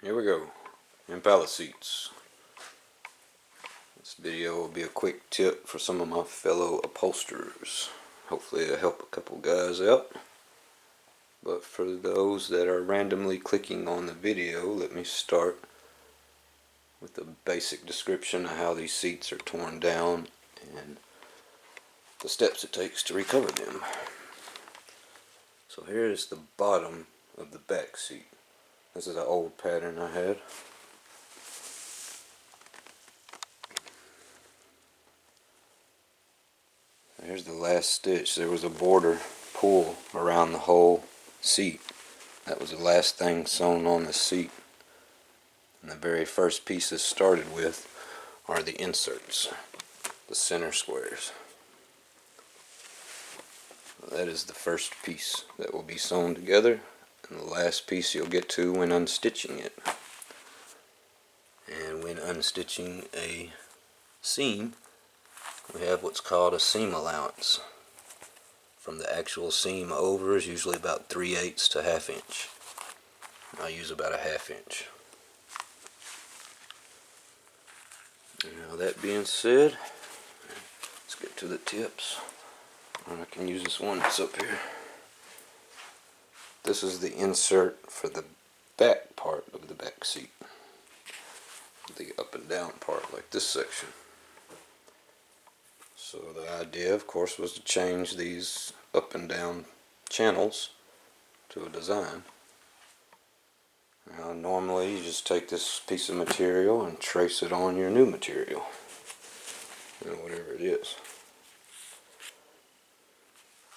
Here we go. Impala seats. This video will be a quick tip for some of my fellow upholsterers. Hopefully it'll help a couple guys out. But for those that are randomly clicking on the video, let me start with a basic description of how these seats are torn down and the steps it takes to recover them. So here's the bottom of the back seat. This is an old pattern I had. Here's the last stitch. There was a border pull around the whole seat. That was the last thing sewn on the seat. And the very first pieces started with are the inserts, the center squares. That is the first piece that will be sewn together, and the last piece you'll get to when unstitching it. And when unstitching a seam, we have what's called a seam allowance. From the actual seam over is usually about 3/8 to 1/2 inch. I use about a 1/2 inch. Now that being said, let's get to the tips. I can use this one that's up here. This is the insert for the back part of the back seat. The up and down part, like this section. So the idea, of course, was to change these up and down channels to a design. Now, normally you just take this piece of material and trace it on your new material, whatever it is.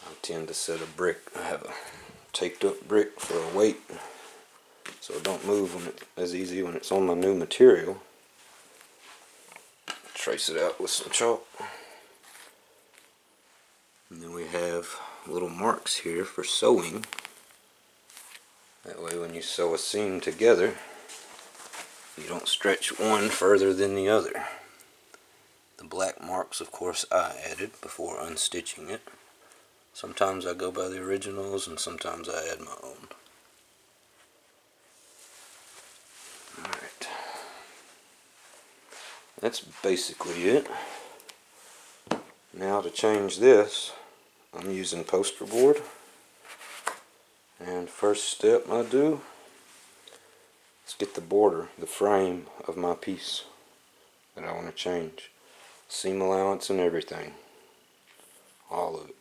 I tend to set a brick. I have a taped up brick for a weight, so it don't move as easy when it's on my new material. Trace it out with some chalk. And then we have little marks here for sewing. That way when you sew a seam together, you don't stretch one further than the other. The black marks, of course, I added before unstitching it. Sometimes I go by the originals and sometimes I add my own. Alright. That's basically it. Now to change this, I'm using poster board. And first step I do is get the border, the frame of my piece that I want to change. Seam allowance and everything. All of it.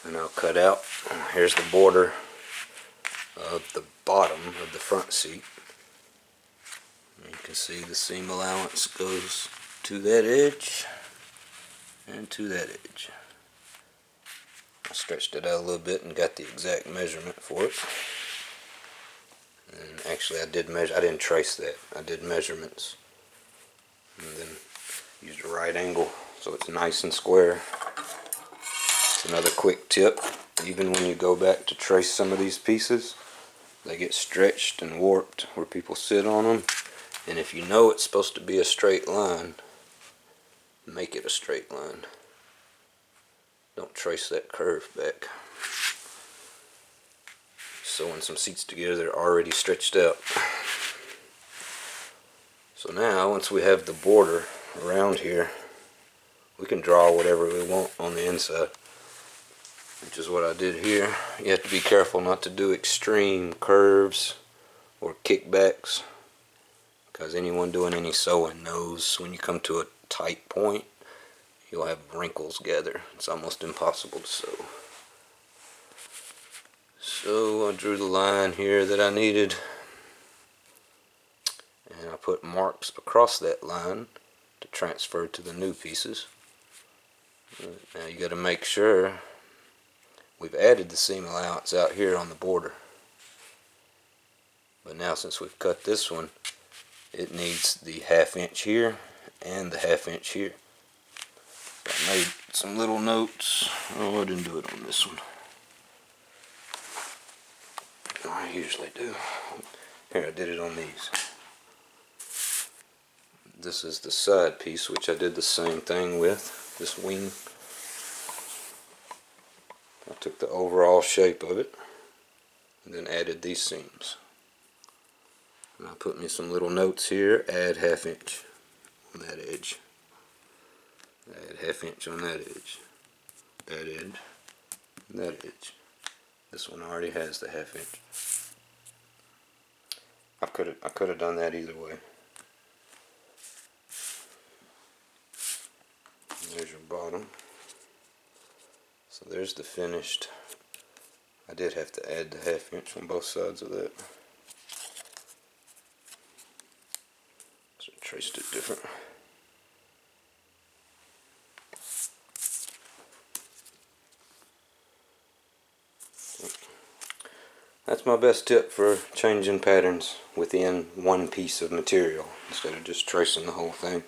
And I'll cut out, here's the border of the bottom of the front seat. You can see the seam allowance goes to that edge and to that edge. I stretched it out a little bit and got the exact measurement for it. And actually I didn't trace that. I did measurements. And then used a right angle so it's nice and square. It's another quick tip. Even when you go back to trace some of these pieces, they get stretched and warped where people sit on them. And if you know it's supposed to be a straight line, make it a straight line. Don't trace that curve back. Sewing some seats together, they're already stretched out. So now, once we have the border around here, we can draw whatever we want on the inside, which is what I did here. You have to be careful not to do extreme curves or kickbacks, because anyone doing any sewing knows when you come to a tight point, you'll have wrinkles gather. It's almost impossible to sew. So I drew the line here that I needed, and I put marks across that line to transfer to the new pieces. Now you got to make sure we've added the seam allowance out here on the border. But now since we've cut this one, it needs the 1/2 inch here and the 1/2 inch here. I made some little notes. Oh, I didn't do it on this one. I usually do. Here, I did it on these. This is the side piece, which I did the same thing with, this wing. I took the overall shape of it and then added these seams. And I put me some little notes here. Add 1/2 inch on that edge. Add 1/2 inch on that edge. That edge. That edge. This one already has the 1/2 inch. I could have done that either way. There's your bottom. So there's the finished. I did have to add the 1/2 inch on both sides of that. So I traced it different. That's my best tip for changing patterns within one piece of material instead of just tracing the whole thing.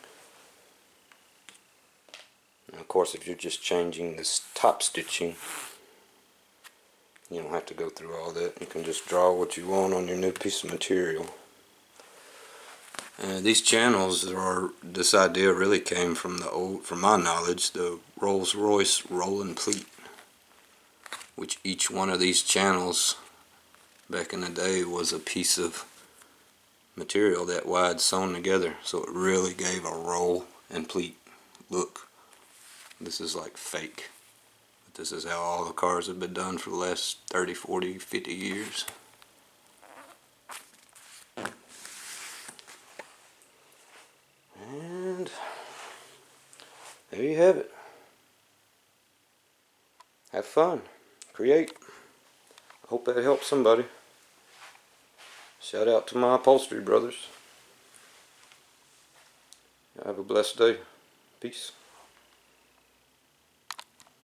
And of course, if you're just changing this top stitching, you don't have to go through all that. You can just draw what you want on your new piece of material. These channels this idea really came from from my knowledge, the Rolls-Royce roll and pleat, which each one of these channels back in the day was a piece of material that wide sewn together, so it really gave a roll and pleat look. This is like fake, but this is how all the cars have been done for the last 30, 40, 50 years. And there you have it. Have fun. Create. I hope that helps somebody. Shout out to my upholstery brothers. Have a blessed day. Peace.